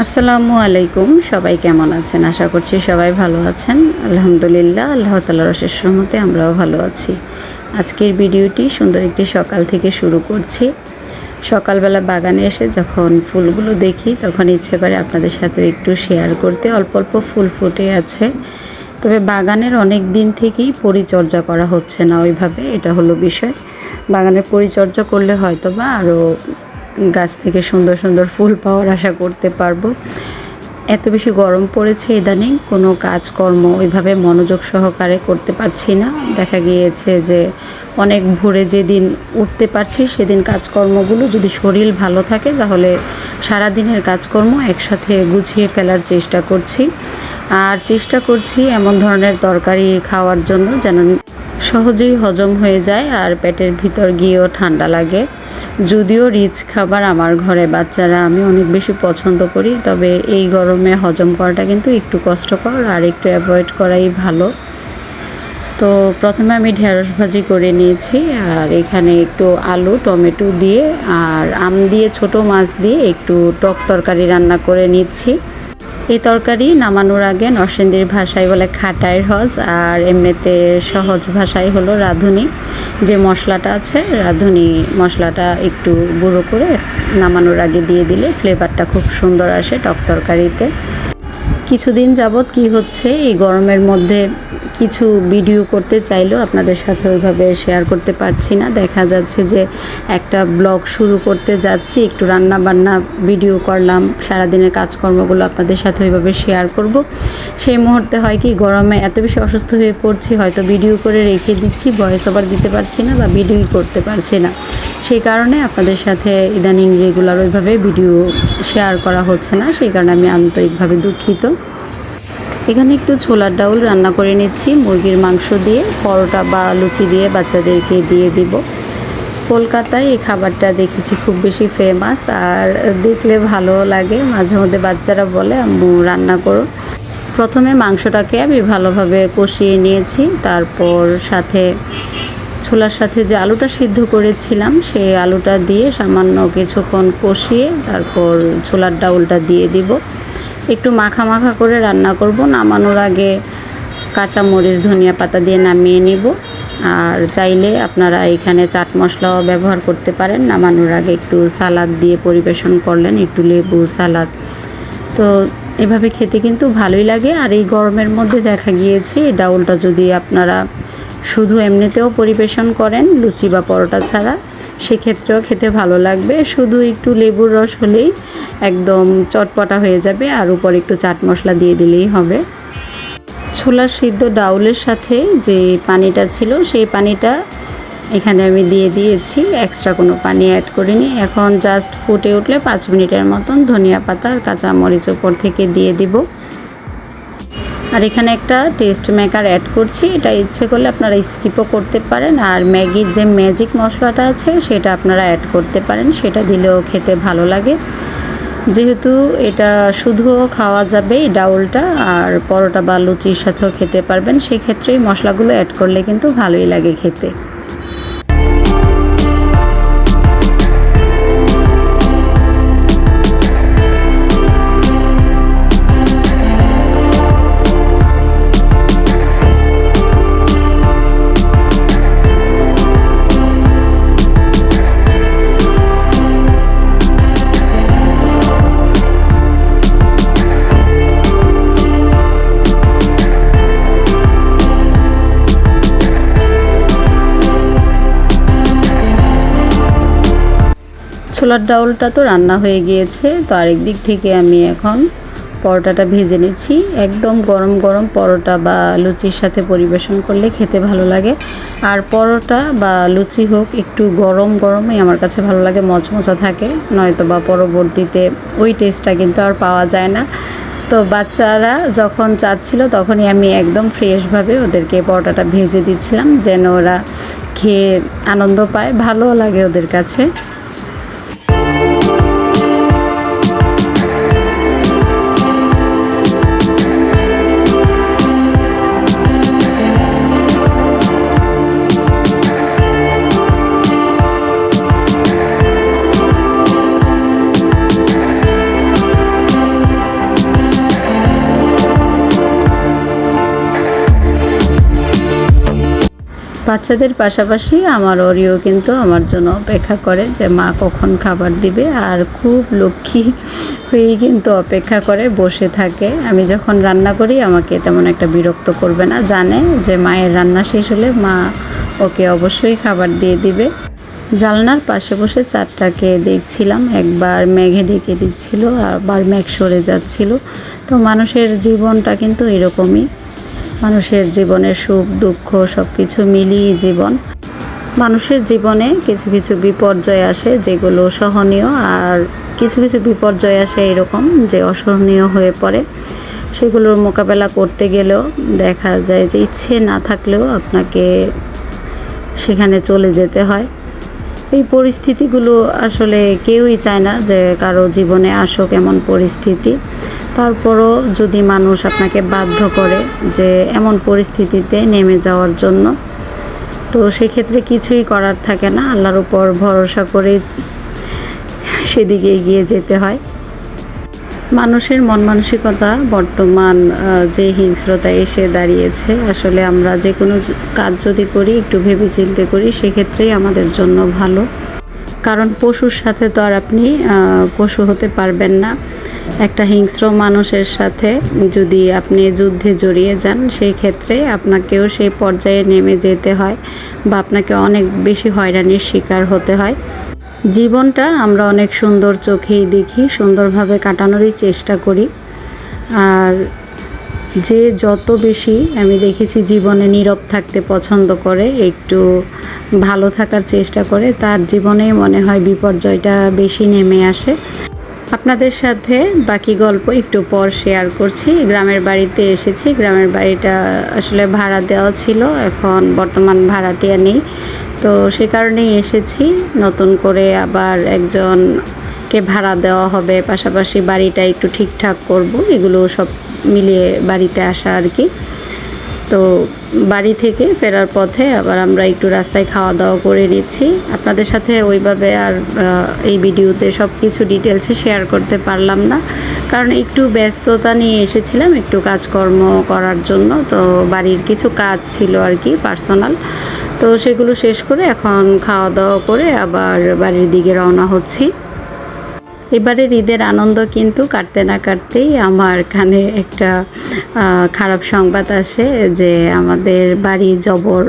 আসসালামু আলাইকুম। সবাই কেমন আছেন? আশা করছি সবাই ভালো আছেন। আলহামদুলিল্লাহ, আল্লাহ তাআলার অশেষ রহমতে আমরাও ভালো আছি। আজকের ভিডিওটি সুন্দর একটি সকাল থেকে শুরু করছি। সকালবেলা বাগানে এসে যখন ফুলগুলো দেখি তখন ইচ্ছে করে আপনাদের সাথে একটু শেয়ার করতে। অল্প অল্প ফুল ফুটে আছে, তবে বাগানের অনেক দিন থেকেই পরিচর্যা করা হচ্ছে না ওইভাবে, এটা হলো বিষয়। বাগানের পরিচর্যা করলে হয়তোবা আরও গাছ থেকে সুন্দর সুন্দর ফুল পাওয়ার আশা করতে পারবো। এত বেশি গরম পড়েছে ইদানিং, কোনো কাজকর্ম ওইভাবে মনোযোগ সহকারে করতে পারছি না। দেখা গিয়েছে যে অনেক ভোরে যেদিন উঠতে পারছি সেদিন কাজকর্মগুলো, যদি শরীর ভালো থাকে তাহলে সারাদিনের কাজকর্ম একসাথে গুছিয়ে ফেলার চেষ্টা করছি। আর চেষ্টা করছি এমন ধরনের তরকারি খাওয়ার জন্য যেন সহজেই হজম হয়ে যায় আর পেটের ভিতর গিয়েও ঠান্ডা লাগে। যদিও রিচ খাবার আমার ঘরে বাচ্চারা আমি অনেক বেশি পছন্দ করি, তবে এই গরমে হজম করাটা কিন্তু একটু কষ্টকর আর একটু অ্যাভয়েড করাই ভালো। তো প্রথমে আমি ঢেঁড়স ভাজি করে নিয়েছি, আর এখানে একটু আলু টমেটো দিয়ে আর আম দিয়ে ছোট মাছ দিয়ে একটু টক তরকারি রান্না করে নিচ্ছি। এই তরকারি নামানোর আগে নরসিংদীর ভাষায় বলে খাটাই হজ, আর এমনিতে সহজ ভাষায় হলো রাঁধুনি। যে মশলাটা আছে রাঁধুনি মশলাটা একটু গুঁড়ো করে নামানোর আগে দিয়ে দিলে ফ্লেভারটা খুব সুন্দর আসে টক তরকারিতে। কিছুদিন যাবৎ কি হচ্ছে, এই গরমের মধ্যে কিছু ভিডিও করতে চাইলেও আপনাদের সাথে ওইভাবে শেয়ার করতে পারছি না। দেখা যাচ্ছে যে একটা ব্লগ শুরু করতে যাচ্ছি, একটু রান্না বান্না ভিডিও করলাম, সারাদিনের কাজকর্মগুলো আপনাদের সাথে ওইভাবে শেয়ার করব। সেই মুহূর্তে হয় কি, গরমে এত বেশি অসুস্থ হয়ে পড়ছি, হয়তো ভিডিও করে রেখে দিচ্ছি, ভয়েস ওভার দিতে পারছি না বা ভিডিওই করতে পারছি না। সেই কারণে আপনাদের সাথে ইদানিং রেগুলার ওইভাবে ভিডিও শেয়ার করা হচ্ছে না, সেই কারণে আমি আন্তরিকভাবে দুঃখিত। এখানে একটু ছোলার ডাউল রান্না করে নিচ্ছি মুরগির মাংস দিয়ে, পরোটা বা লুচি দিয়ে বাচ্চাদেরকে দিয়ে দিব। কলকাতায় এই খাবারটা দেখেছি খুব বেশি ফেমাস, আর দেখলে ভালো লাগে। মাঝে মধ্যে বাচ্চারা বলে আম্মু রান্না করো। প্রথমে মাংসটাকে আমি ভালোভাবে কষিয়ে নিয়েছি, তারপর সাথে ছোলার সাথে যে আলুটা সিদ্ধ করেছিলাম সেই আলুটা দিয়ে সামান্য কিছুক্ষণ কষিয়ে তারপর ছোলার ডাউলটা দিয়ে দিব। একটু মাখা মাখা করে রান্না করব। নামানোর আগে কাঁচা মরিচ ধনিয়া পাতা দিয়ে নামিয়ে নিব। আর চাইলে আপনারা এখানে চাট মশলাও ব্যবহার করতে পারেন। নামানোর আগে একটু সালাদ দিয়ে পরিবেশন করলেন, একটু লেবু সালাদ, তো এভাবে খেতে কিন্তু ভালোই লাগে। আর এই গরমের মধ্যে দেখা গিয়েছে এই ডাউলটা যদি আপনারা শুধু এমনিতেও পরিবেশন করেন লুচি বা পরোটা ছাড়া, সেক্ষেত্রেও খেতে ভালো লাগবে। শুধু একটু লেবুর রস হলেই একদম চটপটা হয়ে যাবে, আর উপর একটু চাট মশলা দিয়ে দিলেই হবে। ছোলার সিদ্ধ ডাউলের সাথে যে পানিটা ছিল সেই পানিটা এখানে আমি দিয়ে দিয়েছি, এক্সট্রা কোনো পানি অ্যাড করিনি। এখন জাস্ট ফুটে উঠলে 5 মিনিটের মতন ধনিয়া পাতা আর কাঁচা মরিচ উপর থেকে দিয়ে দিব। আর এখানে একটা টেস্ট মেকার অ্যাড করছি, এটা ইচ্ছে করলে আপনারা স্কিপও করতে পারেন। আর ম্যাগির যে ম্যাজিক মশলাটা আছে সেটা আপনারা অ্যাড করতে পারেন, সেটা দিলেও খেতে ভালো লাগে। যেহেতু এটা শুধুও খাওয়া যাবে এই ডাউলটা, আর পরোটা বা লুচির সাথেও খেতে পারবেন, সেক্ষেত্রে এই মশলাগুলো অ্যাড করলে কিন্তু ভালোই লাগে খেতে। ছোলার ডাউলটা তো রান্না হয়ে গিয়েছে, তো আরেক দিক থেকে আমি এখন পরোটাটা ভেজে নিচ্ছি। একদম গরম গরম পরোটা বা লুচির সাথে পরিবেশন করলে খেতে ভালো লাগে। আর পরোটা বা লুচি হোক একটু গরম গরমই আমার কাছে ভালো লাগে, মচমচা থাকে, নয়তো বা পরবর্তীতে ওই টেস্টটা কিন্তু আর পাওয়া যায় না। তো বাচ্চারা যখন চাচ্ছিল তখনই আমি একদম ফ্রেশভাবে ওদেরকে পরোটাটা ভেজে দিচ্ছিলাম, যেন ওরা খেয়ে আনন্দ পায়, ভালো লাগে ওদের কাছে। বাচ্চাদের পাশাপাশি আমার ওরিও কিন্তু আমার জন্য অপেক্ষা করে যে মা কখন খাবার দিবে, আর খুব লক্ষ্মী হয়েই কিন্তু অপেক্ষা করে বসে থাকে। আমি যখন রান্না করি আমাকে তেমন একটা বিরক্ত করবে না, জানে যে মায়ের রান্না শেষ হলে মা ওকে অবশ্যই খাবার দিয়ে দিবে। জানলার পাশে বসে চাঁদটাকে দেখছিলাম, একবার মেঘে ঢেকে দিচ্ছিল আবার মেঘ সরে যাচ্ছিল। তো মানুষের জীবনটা কিন্তু এরকমই, মানুষের জীবনের সুখ দুঃখ সব কিছু মিলিয়ে জীবন। মানুষের জীবনে কিছু কিছু বিপর্যয় আসে যেগুলো সহনীয়, আর কিছু কিছু বিপর্যয় আসে এরকম যে অসহনীয় হয়ে পড়ে। সেগুলোর মোকাবেলা করতে গেলেও দেখা যায় যে ইচ্ছে না থাকলেও আপনাকে সেখানে চলে যেতে হয়। এই পরিস্থিতিগুলো আসলে কেউই চায় না যে কারো জীবনে আসুক এমন পরিস্থিতি। তারপরও যদি মানুষ আপনাকে বাধ্য করে যে এমন পরিস্থিতিতে নেমে যাওয়ার জন্য, তো সেক্ষেত্রে কিছুই করার থাকে না, আল্লাহর উপর ভরসা করে সেদিকে এগিয়ে যেতে হয়। মানুষের মন মানসিকতা বর্তমান যে হিংস্রতায় এসে দাঁড়িয়েছে, আসলে আমরা যে কোনো কাজ যদি করি একটু ভেবেচিন্তে করি সেক্ষেত্রেই আমাদের জন্য ভালো। কারণ পশুর সাথে তো আর আপনি পশু হতে পারবেন না। একটা হিংস্র মানুষের সাথে যদি আপনি যুদ্ধে জড়িয়ে যান সেই ক্ষেত্রে আপনাকেও সেই পর্যায়ে নেমে যেতে হয় বা আপনাকে অনেক বেশি হয়রানির শিকার হতে হয়। জীবনটা আমরা অনেক সুন্দর চোখেই দেখি, সুন্দরভাবে কাটানোরই চেষ্টা করি। আর যে যত বেশি আমি দেখেছি জীবনে নীরব থাকতে পছন্দ করে, একটু ভালো থাকার চেষ্টা করে, তার জীবনে মনে হয় বিপর্যয়টা বেশি নেমে আসে। আপনাদের সাথে বাকি গল্প একটু পর শেয়ার করছি। গ্রামের বাড়িতে এসেছি, গ্রামের বাড়িটা আসলে ভাড়া দেওয়া ছিল, এখন বর্তমান ভাড়াটিয়া নেই, তো সে কারণেই এসেছি। নতুন করে আবার একজনকে ভাড়া দেওয়া হবে, পাশাপাশি বাড়িটা একটু ঠিকঠাক করব, এগুলো সব মিলিয়ে বাড়িতে আসা আর কি। তো বাড়ি থেকে ফেরার পথে আবার আমরা একটু রাস্তায় খাওয়া দাওয়া করে নিচ্ছি। আপনাদের সাথে ওইভাবে আর এই ভিডিওতে সব কিছু ডিটেলসে শেয়ার করতে পারলাম না, কারণ একটু ব্যস্ততা নিয়ে এসেছিলাম একটু কাজকর্ম করার জন্য। তো বাড়ির কিছু কাজ ছিল আর কি পার্সোনাল, তো সেগুলো শেষ করে এখন খাওয়া দাওয়া করে আবার বাড়ির দিকে রওনা হচ্ছি। এবারের ঈদের আনন্দ কিন্তু কাটতে না কাটতেই আমার কানে একটা খারাপ সংবাদ আসে যে আমাদের বাড়ি জবর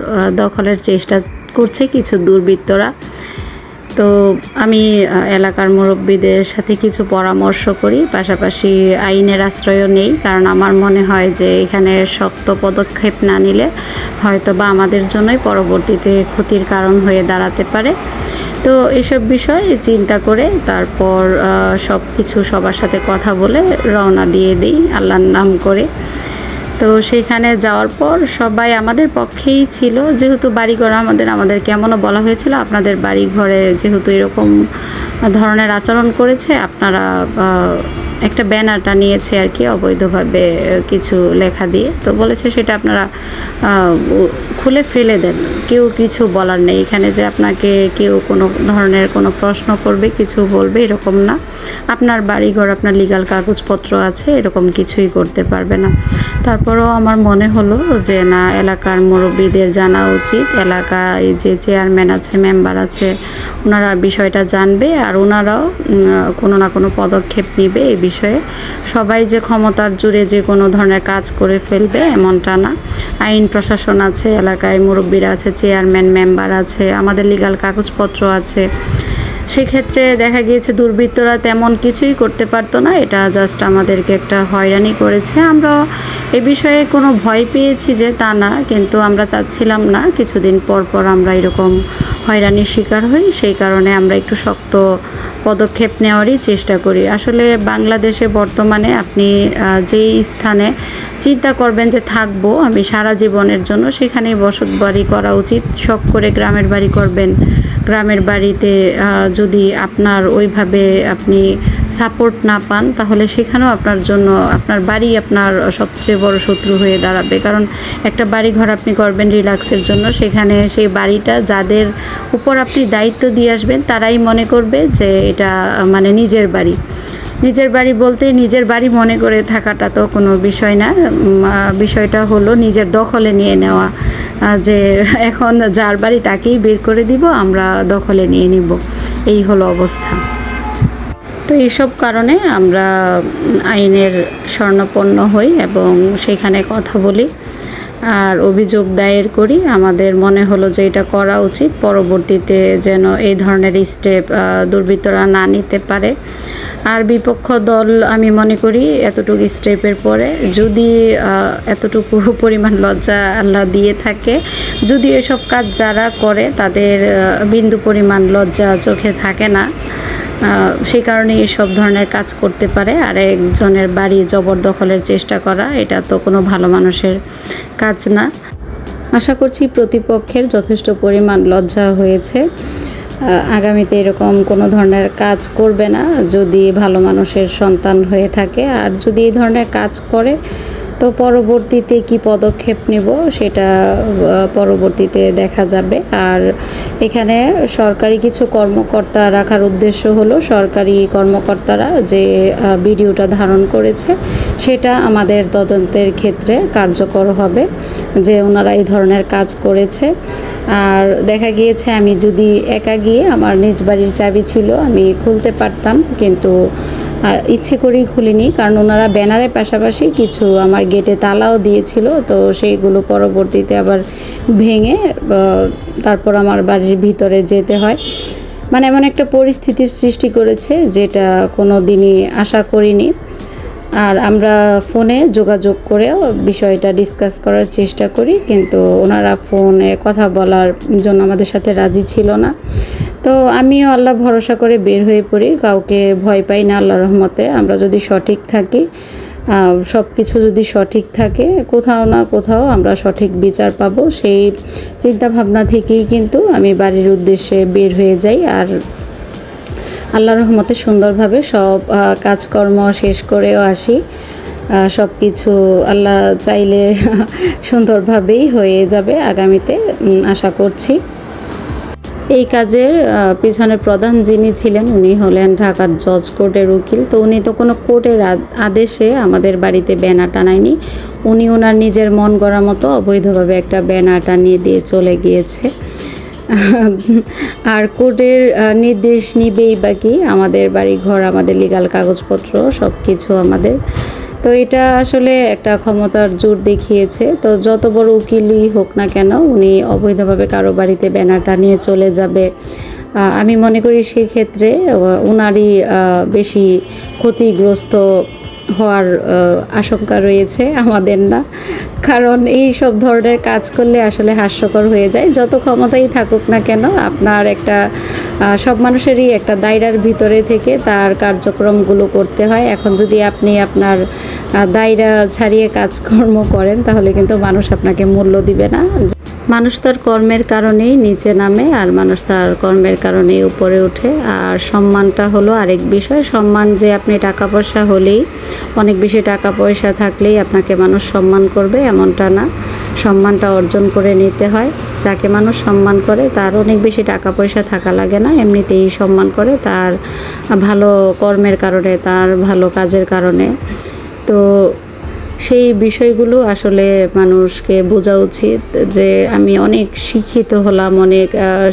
দখলের চেষ্টা করছে কিছু দুর্বৃত্তরা। তো আমি এলাকার মুরব্বীদের সাথে কিছু পরামর্শ করি, পাশাপাশি আইনের আশ্রয়ও নেই, কারণ আমার মনে হয় যে এখানে শক্ত পদক্ষেপ না নিলে হয়তো বা আমাদের জন্যই পরবর্তীতে ক্ষতির কারণ হয়ে দাঁড়াতে পারে। তো এসব বিষয় চিন্তা করে তারপর সব কিছু সবার সাথে কথা বলে রওনা দিয়ে দিই আল্লাহর নাম করে। তো সেখানে যাওয়ার পর সবাই আমাদের পক্ষেই ছিল, যেহেতু বাড়িঘর আমাদের কেমনও বলা হয়েছিল আপনাদের বাড়িঘরে যেহেতু এরকম ধরনের আচরণ করেছে, আপনারা একটা ব্যানারটা নিয়েছে আর কি অবৈধভাবে কিছু লেখা দিয়ে, তো বলেছে সেটা আপনারা খুলে ফেলে দেন, কেউ কিছু বলার নেই এখানে যে আপনাকে কেউ কোনো ধরনের কোনো প্রশ্ন করবে কিছু বলবে এরকম না। আপনার বাড়িঘর আপনার লিগ্যাল কাগজপত্র আছে, এরকম কিছুই করতে পারবে না। তারপরেও আমার মনে হলো যে না, এলাকার মুরব্বীদের জানা উচিত, এলাকায় যে চেয়ারম্যান আছে মেম্বার আছে ওনারা বিষয়টা জানবে আর ওনারাও কোনো না কোনো পদক্ষেপ নেবে এই বিষয়ে। সবাই যে ক্ষমতার জোরে যে কোনো ধরনের কাজ করে ফেলবে এমনটা না, আইন প্রশাসন আছে, এলাকায় মুরব্বীরা আছে, চেয়ারম্যান মেম্বার আছে, আমাদের লিগ্যাল কাগজপত্র আছে। সেক্ষেত্রে দেখা গিয়েছে দুর্বৃত্তরা তেমন কিছুই করতে পারতো না, এটা জাস্ট আমাদেরকে একটা হয়রানি করেছে। আমরা এ বিষয়ে কোনো ভয় পেয়েছি যে তা না, কিন্তু আমরা চাচ্ছিলাম না কিছুদিন পর পর আমরা এরকম হয়রানির শিকার হই, সেই কারণে আমরা একটু শক্ত পদক্ষেপ নেওয়ারই চেষ্টা করি। আসলে বাংলাদেশে বর্তমানে আপনি যেই স্থানে চিন্তা করবেন যে থাকবো আমি সারা জীবনের জন্য, সেখানেই বসত বাড়ি করা উচিত। শখ করে গ্রামের বাড়ি করবেন, গ্রামের বাড়িতে যদি আপনার ওইভাবে আপনি সাপোর্ট না পান তাহলে সেখানেও আপনার জন্য আপনার বাড়ি আপনার সবচেয়ে বড় শত্রু হয়ে দাঁড়াবে। কারণ একটা বাড়ি ঘর আপনি করবেন রিল্যাক্সের জন্য, সেখানে সেই বাড়িটা যাদের উপর আপনি দায়িত্ব দিয়ে আসবেন তারাই মনে করবে যে এটা মানে নিজের বাড়ি। নিজের বাড়ি বলতে নিজের বাড়ি মনে করে থাকাটা তো কোনো বিষয় না। বিষয়টা হলো নিজের দখলে নিয়ে নেওয়া, যে এখন যার বাড়ি তাকেই বের করে দিব, আমরা দখলে নিয়ে নিব, এই হলো অবস্থা। তো এইসব কারণে আমরা আইনের শরণাপন্ন হই এবং সেখানে কথা বলি আর অভিযোগ দায়ের করি। আমাদের মনে হলো যে এটা করা উচিত, পরবর্তীতে যেন এই ধরনের স্টেপ দুর্বৃত্তরা না নিতে পারে। আর বিপক্ষ দল আমি মনে করি এতটুকু স্টেপের পরে যদি এতটুকু পরিমাণ লজ্জা আল্লাহ দিয়ে থাকে, যদি এসব কাজ যারা করে তাদের বিন্দু পরিমাণ লজ্জা চোখে থাকে না, সেই কারণে এসব ধরনের কাজ করতে পারে। আর একজনের বাড়ি জবরদখলের চেষ্টা করা, এটা তো কোনো ভালো মানুষের কাজ না। আশা করছি প্রতিপক্ষের যথেষ্ট পরিমাণ লজ্জা হয়েছে, আগামীতে এরকম কোনো ধরনের কাজ করবে না যদি ভালো মানুষের সন্তান হয়ে থাকে। আর যদি এই ধরনের কাজ করে তো পরবর্তীতে কি পদক্ষেপ নেব সেটা পরবর্তীতে দেখা যাবে। আর এখানে সরকারি কিছু কর্মকর্তা রাখার উদ্দেশ্য হলো সরকারি কর্মকর্তারা যে ভিডিওটা ধারণ করেছে সেটা আমাদের তদন্তের ক্ষেত্রে কার্যকর হবে যে ওনারা এই ধরনের কাজ করেছে। আর দেখা গিয়েছে আমি যদি একা গিয়ে, আমার নিজ বাড়ির চাবি ছিল, আমি খুলতে পারতাম, কিন্তু ইচ্ছে করেই খুলিনি, কারণ ওনারা ব্যানারের পাশাপাশি কিছু আমার গেটে তালাও দিয়েছিল। তো সেইগুলো পরবর্তীতে আবার ভেঙে তারপর আমার বাড়ির ভিতরে যেতে হয়। মানে এমন একটা পরিস্থিতির সৃষ্টি করেছে যেটা কোনো দিনই আশা করিনি। আর আমরা ফোনে যোগাযোগ করেও বিষয়টা ডিসকাস করার চেষ্টা করি, কিন্তু ওনারা ফোনে কথা বলার জন্য আমাদের সাথে রাজি ছিল না। তো আমিও আল্লাহ ভরসা করে বের হয়ে পড়ি, কাউকে ভয় পাই না আল্লাহর রহমতে। আমরা যদি সঠিক থাকি, সব কিছু যদি সঠিক থাকে, কোথাও না কোথাও আমরা সঠিক বিচার পাবো, সেই চিন্তাভাবনা থেকেই কিন্তু আমি বাড়ির উদ্দেশ্যে বের হয়ে যাই। আর আল্লাহর রহমতে সুন্দরভাবে সব কাজকর্ম শেষ করেও আসি। সব কিছু আল্লাহ চাইলে সুন্দরভাবেই হয়ে যাবে আগামীতে, আশা করছি। এই কাজের পিছনে প্রধান যিনি ছিলেন উনি হলেন ঢাকার জজ কোর্টের উকিল। তো উনি তো কোনো কোর্টের আদেশে আমাদের বাড়িতে ব্যানার টানায়নি, উনি ওনার নিজের মন গড়া মতো অবৈধভাবে একটা ব্যানার টানিয়ে দিয়ে চলে গিয়েছে। আর কোর্টের নির্দেশ নিবেই বাকি, আমাদের বাড়ি ঘর, আমাদের লিগাল কাগজপত্র সব কিছু আমাদের। তো এটা আসলে একটা ক্ষমতার জোর দেখিয়েছে। তো যত বড় উকিলই হোক না কেন, উনি অবৈধভাবে কারো বাড়িতে ব্যানার টানিয়ে চলে যাবে। আমি মনে করি সেক্ষেত্রে ওনারই বেশি ক্ষতিগ্রস্ত হওয়ার আশঙ্কা রয়েছে, আমাদের না। কারণ এই সব ধরনের কাজ করলে আসলে হাস্যকর হয়ে যায়। যত ক্ষমতাই থাকুক না কেন, আপনার একটা সব মানুষেরই একটা দায়রার ভিতরে থেকে তার কার্যক্রমগুলো করতে হয়। এখন যদি আপনি আপনার দায়রা ছাড়িয়ে কাজকর্ম করেন তাহলে কিন্তু মানুষ আপনাকে মূল্য দিবে না। মানুষ তার কর্মের কারণেই নিচে নামে, আর মানুষ তার কর্মের কারণেই উপরে ওঠে। আর সম্মানটা হলো আরেক বিষয়। সম্মান যে আপনি টাকা পয়সা হলেই, অনেক বেশি টাকা পয়সা থাকলেই আপনাকে মানুষ সম্মান করবে এমনটা না। সম্মানটা অর্জন করে নিতে হয়। যাকে মানুষ সম্মান করে তার অনেক বেশি টাকা পয়সা থাকা লাগে না, এমনিতেই সম্মান করে তার ভালো কর্মের কারণে, তার ভালো কাজের কারণে। তো সেই বিষয়গুলো আসলে মানুষকে বোঝা উচিত যে আমি অনেক শিক্ষিত হলাম, অনেক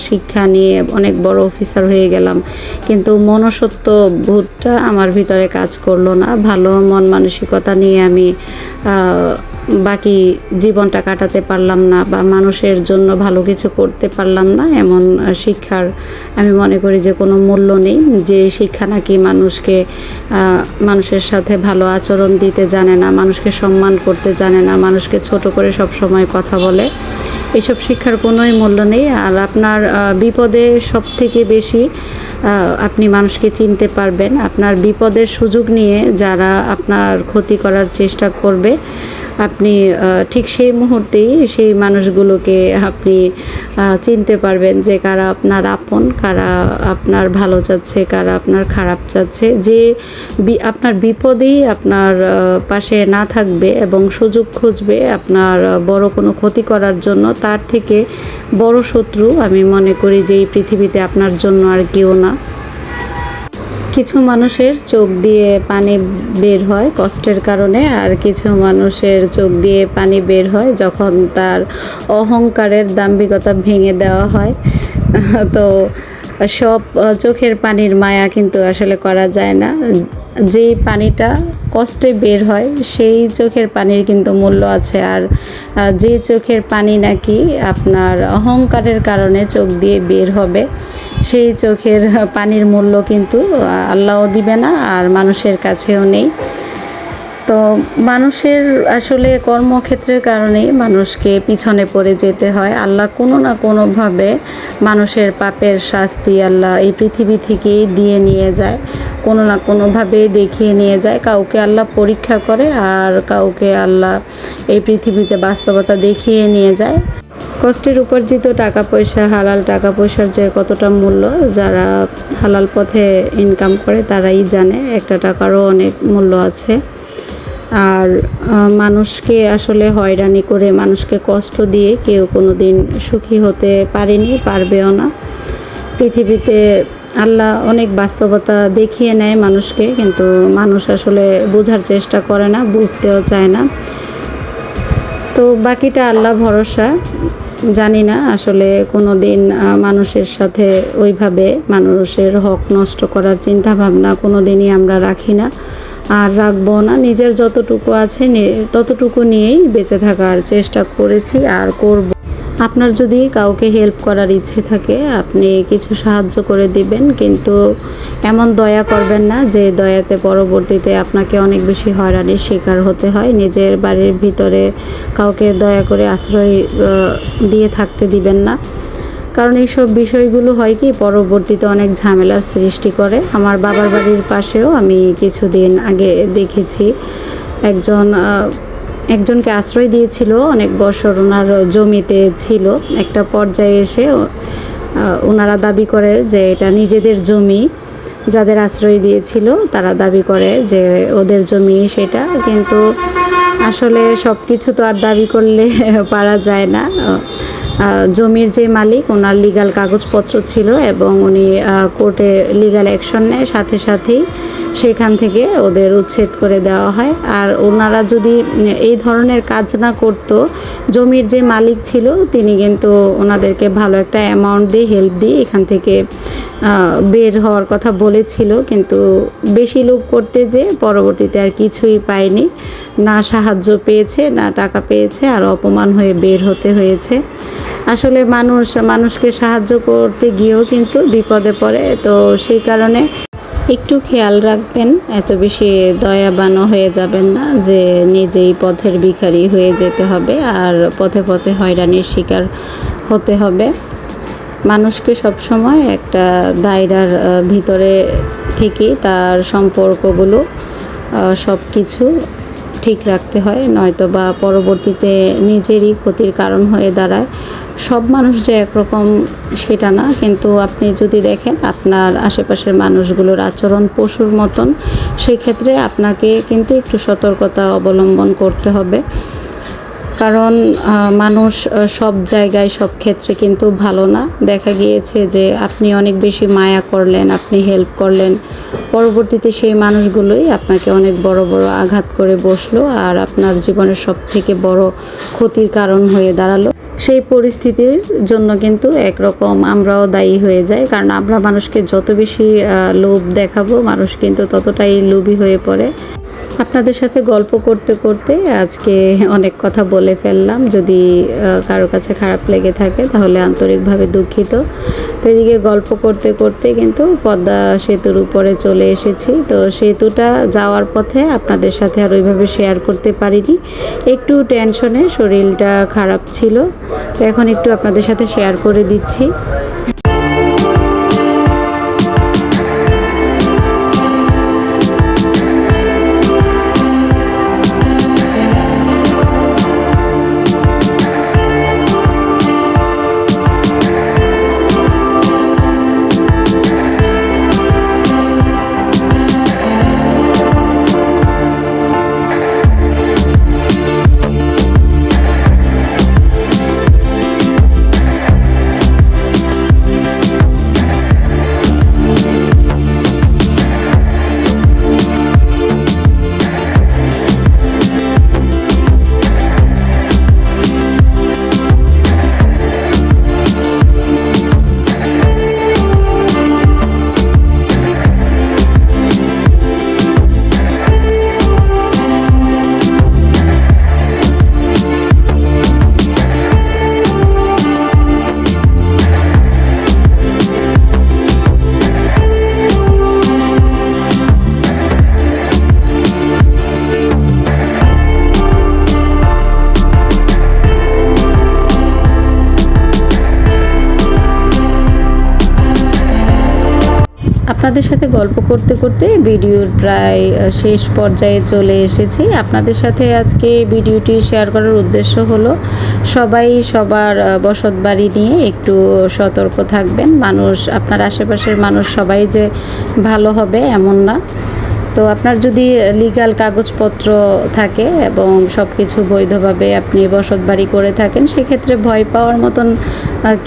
শিক্ষা নিয়ে অনেক বড় অফিসার হয়ে গেলাম, কিন্তু মনুষ্যত্ব বোধটা আমার ভিতরে কাজ করলো না। ভালো মন মানসিকতা নিয়ে আমি বাকি জীবনটা কাটাতে পারলাম না, বা মানুষের জন্য ভালো কিছু করতে পারলাম না। এমন শিক্ষার আমি মনে করি যে কোনো মূল্য নেই। যে শিক্ষা নাকি মানুষকে মানুষের সাথে ভালো আচরণ দিতে জানে না, মানুষকে সম্মান করতে জানে না, মানুষকে ছোট করে সব সময় কথা বলে, এইসব শিক্ষার কোনোই মূল্য নেই। আর আপনার বিপদে সব থেকে বেশি আপনি মানুষকে চিনতে পারবেন। আপনার বিপদের সুযোগ নিয়ে যারা আপনার ক্ষতি করার চেষ্টা করবে, আপনি ঠিক সেই মুহূর্তেই সেই মানুষগুলোকে আপনি চিনতে পারবেন যে কারা আপনার আপন, কারা আপনার ভালো চাচ্ছে, কারা আপনার খারাপ চাচ্ছে। যে আপনার বিপদেই আপনার পাশে না থাকবে এবং সুযোগ খুঁজবে আপনার বড় কোনো ক্ষতি করার জন্য, তার থেকে বড় শত্রু আমি মনে করি যে এই পৃথিবীতে আপনার জন্য আর কেউ না। কিছু মানুষের চোখ দিয়ে পানি বের হয় কষ্টের কারণে, আর কিছু মানুষের চোখ দিয়ে পানি বের হয় যখন তার অহংকারের দাম্ভিকতা ভেঙে দেওয়া হয়। তো সব চোখের পানির মায়া কিন্তু আসলে করা যায় না। যেই পানিটা কষ্টে বের হয় সেই চোখের পানির কিন্তু মূল্য আছে। আর যে চোখের পানি নাকি আপনার অহংকারের কারণে চোখ দিয়ে বের হবে, সেই চোখের পানির মূল্য কিন্তু আল্লাহও দিবে না, আর মানুষের কাছেও নেই। তো মানুষের আসলে কর্মক্ষেত্রের কারণেই মানুষকে পিছনে পড়ে যেতে হয়। আল্লাহ কোনো না কোনোভাবে মানুষের পাপের শাস্তি আল্লাহ এই পৃথিবী থেকেই দিয়ে নিয়ে যায়, কোনো না কোনোভাবে দেখিয়ে নিয়ে যায়। কাউকে আল্লাহ পরীক্ষা করে, আর কাউকে আল্লাহ এই পৃথিবীতে বাস্তবতা দেখিয়ে নিয়ে যায়। কষ্টের উপার্জিত টাকা পয়সা, হালাল টাকা পয়সার যে কতটা মূল্য, যারা হালাল পথে ইনকাম করে তারাই জানে একটা টাকারও অনেক মূল্য আছে। আর মানুষকে আসলে হয়রানি করে, মানুষকে কষ্ট দিয়ে কেউ কোনো দিন সুখী হতে পারেনি, পারবেও না। পৃথিবীতে আল্লাহ অনেক বাস্তবতা দেখিয়ে নেয় মানুষকে, কিন্তু মানুষ আসলে বোঝার চেষ্টা করে না, বুঝতেও চায় না। তো বাকিটা আল্লাহ ভরসা। জানি না আসলে কোনো দিন মানুষের সাথে ওইভাবে মানুষের হক নষ্ট করার চিন্তা ভাবনা কোনো দিনই আমরা রাখি না, আর রাখবো না। নিজের যতটুকু আছে ততটুকু নিয়েই বেঁচে থাকার চেষ্টা করেছি আর করব। আপনার যদি কাউকে হেল্প করার ইচ্ছে থাকে, আপনি কিছু সাহায্য করে দিবেন, কিন্তু এমন দয়া করবেন না যে দয়াতে পরবর্তীতে আপনাকে অনেক বেশি হয়রানির শিকার হতে হয়। নিজের বাড়ির ভিতরে কাউকে দয়া করে আশ্রয় দিয়ে থাকতে দিবেন না, কারণ এইসব বিষয়গুলো হয় কি পরবর্তীতে অনেক ঝামেলার সৃষ্টি করে। আমার বাবার বাড়ির পাশেও আমি কিছুদিন আগে দেখেছি একজনকে আশ্রয় দিয়েছিল, অনেক বছর ওনার জমিতে ছিল। একটা পর্যায়ে এসে ওনারা দাবি করে যে এটা নিজেদের জমি। যাদের আশ্রয় দিয়েছিল তারা দাবি করে যে ওদের জমি সেটা, কিন্তু আসলে সব কিছু তো আর দাবি করলে পারা যায় না। জমির যে মালিক, ওনার লিগ্যাল কাগজপত্র ছিল এবং উনি কোর্টে লিগ্যাল অ্যাকশন নেয়, সাথে সাথেই সেখান থেকে ওদের উচ্ছেদ করে দেওয়া হয়। আর ওনারা যদি এই ধরনের কাজ না করতো, জমির যে মালিক ছিল তিনি কিন্তু ওনাদেরকে ভালো একটা অ্যামাউন্ট দিয়ে হেল্প দিয়ে এখান থেকে বের হওয়ার কথা বলেছিল, কিন্তু বেশি লোভ করতে যে পরবর্তীতে আর কিছুই পায়নি, না সাহায্য পেয়েছে না টাকা পেয়েছে, আর অপমান হয়ে বের হতে হয়েছে। আসলে মানুষকে সাহায্য করতে গিয়েও কিন্তু বিপদে পড়ে। তো সেই কারণে একটু খেয়াল রাখবেন, এত বেশি দয়াবানও হয়ে যাবেন না যে নিজেই পথের ভিখারি হয়ে যেতে হবে আর পথে পথে হয়রানির শিকার হতে হবে। মানুষকে সবসময় একটা দায়রার ভিতরে থেকে তার সম্পর্কগুলো সব কিছু ঠিক রাখতে হয়, নয়তো বা পরবর্তীতে নিজেরই ক্ষতির কারণ হয়ে দাঁড়ায়। সব মানুষ যে একরকম সেটা না, কিন্তু আপনি যদি দেখেন আপনার আশেপাশের মানুষগুলোর আচরণ পশুর মতন, সেক্ষেত্রে আপনাকে কিন্তু একটু সতর্কতা অবলম্বন করতে হবে। কারণ মানুষ সব জায়গায় সব ক্ষেত্রে কিন্তু ভালো না। দেখা গিয়েছে যে আপনি অনেক বেশি মায়া করলেন, আপনি হেল্প করলেন, পরবর্তীতে সেই মানুষগুলোই আপনাকে অনেক বড় বড় আঘাত করে বসলো, আর আপনার জীবনের সব থেকে বড় ক্ষতির কারণ হয়ে দাঁড়ালো। সেই পরিস্থিতির জন্য কিন্তু একরকম আমরাও দায়ী হয়ে যাই, কারণ আমরা মানুষকে যত বেশি লোভ দেখাবো, মানুষ কিন্তু ততটাই লোভী হয়ে পড়ে। আপনাদের সাথে গল্প করতে করতে আজকে অনেক কথা বলে ফেললাম। যদি কারো কাছে খারাপ লেগে থাকে তাহলে আন্তরিকভাবে দুঃখিত। তো এদিকে গল্প করতে করতে কিন্তু পদ্মা সেতুর উপরে চলে এসেছি। তো সেতুটা যাওয়ার পথে আপনাদের সাথে আর ওইভাবে শেয়ার করতে পারিনি, একটু টেনশনে শরীরটা খারাপ ছিল। তো এখন একটু আপনাদের সাথে শেয়ার করে দিচ্ছি। আপনাদের সাথে গল্প করতে করতে ভিডিওর প্রায় শেষ পর্যায়ে চলে এসেছি। আপনাদের সাথে আজকে ভিডিওটি শেয়ার করার উদ্দেশ্য হলো সবাই সবার বসত বাড়ি নিয়ে একটু সতর্ক থাকবেন। মানুষ, আপনার আশেপাশের মানুষ সবাই যে ভালো হবে এমন না। তো আপনার যদি লিগ্যাল কাগজপত্র থাকে এবং সব কিছু বৈধভাবে আপনি বসত বাড়ি করে থাকেন, সেক্ষেত্রে ভয় পাওয়ার মতন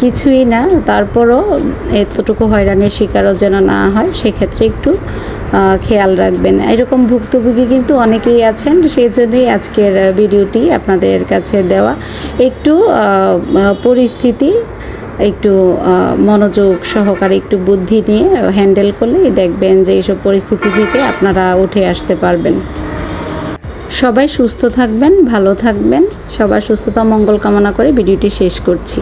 কিছুই না। তারপরও এতটুকু হয়রানির শিকারও যেন না হয়, সেক্ষেত্রে একটু খেয়াল রাখবেন। এরকম ভুক্তভোগী কিন্তু অনেকেই আছেন, সেই জন্যই আজকের ভিডিওটি আপনাদের কাছে দেওয়া। একটু পরিস্থিতি একটু মনোযোগ সহকারে একটু বুদ্ধি নিয়ে হ্যান্ডেল করলেই দেখবেন যে এইসব পরিস্থিতি থেকে আপনারা উঠে আসতে পারবেন। সবাই সুস্থ থাকবেন, ভালো থাকবেন। সবার সুস্থতা মঙ্গল কামনা করে ভিডিওটি শেষ করছি।